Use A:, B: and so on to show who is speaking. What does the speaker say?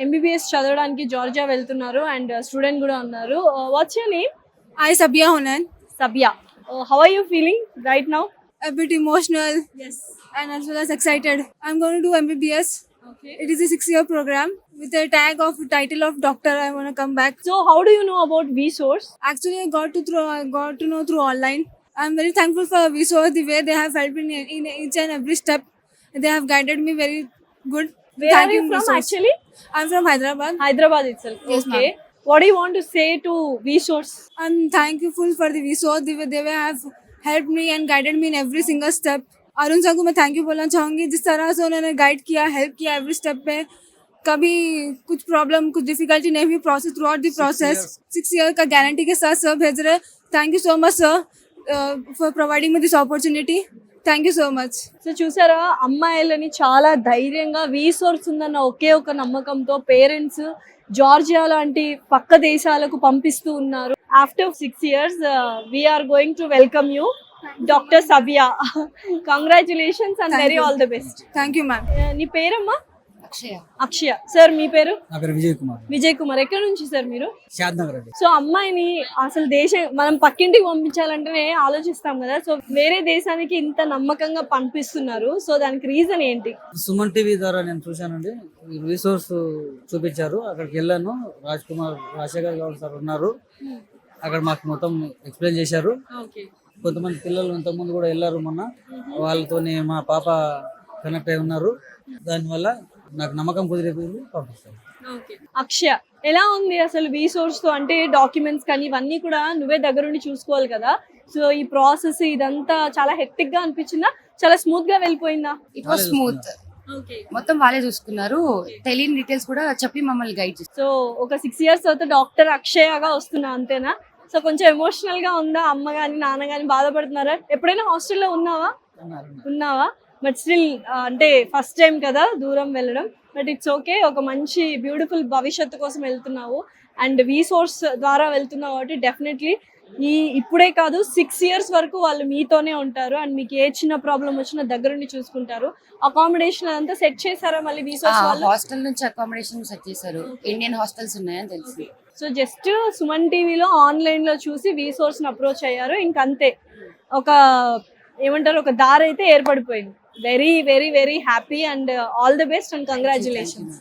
A: MBBS చదవడానికి Georgia వెళ్తున్నారు and student కూడా ఉన్నారు. What's your name?
B: I Sabia Honan.
A: Sabia. How are you feeling right now?
B: A bit emotional
A: Yes.
B: and as well as excited. I'm going to do MBBS.
A: Okay.
B: It is a 6-year program with a tag of title of doctor. I want to come back.
A: So how do you know about Vsource?
B: Actually, I got to know through online. I'm very thankful for Vsource, the way they have helped me in each and every step. They have guided me very good.
A: Where
B: Thank
A: are you from
B: Vsource.
A: actually?
B: I'm from Hyderabad.
A: Hyderabad itself.
B: Yes,
A: Okay. What do you want to say to Vsource?
B: I'm thankful for the Vsource. They have helped me and guided me in every single step. Arun sir को मैं thank you बोलना चाहूँगी जिस तरह से उन्होंने guide किया, help किया एवरी स्टेप पे. कभी कुछ प्रॉब्लम कुछ डिफिकल्टी नहीं हुई process through out the process. 6 year का गारंटी के साथ सर भेज रहे. Thank you so much sir for providing me this opportunity. Thank you so much.
A: So చూసారా, అమ్మాయిలని చాలా ధైర్యంగా వీసోర్స్ ఉందన్న ఒకే ఒక నమ్మకంతో పేరెంట్స్ జార్జియా లాంటి పక్క దేశాలకు పంపిస్తూ ఉన్నారు. After 6 years we are going to welcome you doctor Sabiya. Congratulations and very all the best.
B: Thank you ma'am.
A: నీ పేరమ్మా? అక్షయ. సార్ మీ పేరు?
C: నా పేరు విజయ్ కుమార్.
A: విజయ్ కుమార్. ఎక్కడి నుంచి సార్ మీరు?
C: షాద్ నగర్ అండి.
A: సో అమ్మాయిని అసలు మనం పక్కింటికి పంపించాలంటేనే ఆలోచిస్తాం కదా. సో వేరే దేశానికి ఇంత నమ్మకంగా పంపిస్తున్నారు. సో దానికి రీజన్ ఏంటి?
C: సుమన్ టీవీ ద్వారా నేను చూశానండి. రిసోర్స్ చూపించారు, అక్కడికి వెళ్ళాను. రాజశేఖర్ గౌడ్ సార్ ఉన్నారు అక్కడ, మాకు మొత్తం ఎక్స్ప్లెయిన్ చేశారు. కొంతమంది పిల్లలు ఇంతకుముందు కూడా వెళ్ళారు మొన్న, వాళ్ళతోని మా పాప కనెక్ట్ అయి ఉన్నారు. దానివల్ల నాకు నమ్మకం కుదిరిపోయింది, పంపిస్తాను.
A: అక్షయ, ఎలా ఉంది అసలు వీసోర్స్ తో? అంటే డాక్యుమెంట్స్ కానీ ఇవన్నీ కూడా నువ్వే దగ్గరుండి చూసుకోవాలి కదా. సో ఈ ప్రాసెస్ ఇదంతా చాలా హెక్టిక్ గా అనిపించిందా, చాలా స్మూత్ గా వెళ్ళిపోయిందా?
D: It was smooth. మొత్తం వాళ్ళే చూసుకున్నారు, తెలియని డీటెయిల్స్ కూడా చెప్పి మమ్మల్ని గైడ్ చేస్తారు.
A: సో ఒక 6 years తర్వాత డాక్టర్ అక్షయగా వస్తున్నా, అంతేనా? సో కొంచెం ఎమోషనల్ గా ఉందా? అమ్మ గాని నాన్న గాని బాధపడుతున్నారా? ఎప్పుడైనా హాస్టల్లో ఉన్నావా? బట్ స్టిల్ అంటే ఫస్ట్ టైం కదా దూరం వెళ్ళడం, బట్ ఇట్స్ ఓకే. ఒక మంచి బ్యూటిఫుల్ భవిష్యత్తు కోసం వెళ్తున్నావు అండ్ వీసోర్స్ ద్వారా వెళ్తున్నావు కాబట్టి డెఫినెట్లీ ఇప్పుడే కాదు 6 years వరకు వాళ్ళు మీతోనే ఉంటారు అండ్ మీకు ఏ చిన్న ప్రాబ్లం వచ్చినా దగ్గరుండి చూసుకుంటారు. అకామిడేషన్ అంతా సెట్ చేశారా మళ్ళీ వీసోర్స్ వాళ్ళు?
D: హాస్టల్ నుంచి అకామిడేషన్ సెట్ చేశారు. ఇండియన్ హాస్టల్స్ ఉన్నాయని తెలిసి
A: సో జస్ట్ సుమన్ టీవీలో ఆన్లైన్ లో చూసి వీసోర్స్ ని అప్రోచ్ అయ్యారు. ఇంకంతే, ఒక ఏమంటారు, ఒక దారి అయితే ఏర్పడిపోయింది. Very very very happy and all the best and congratulations.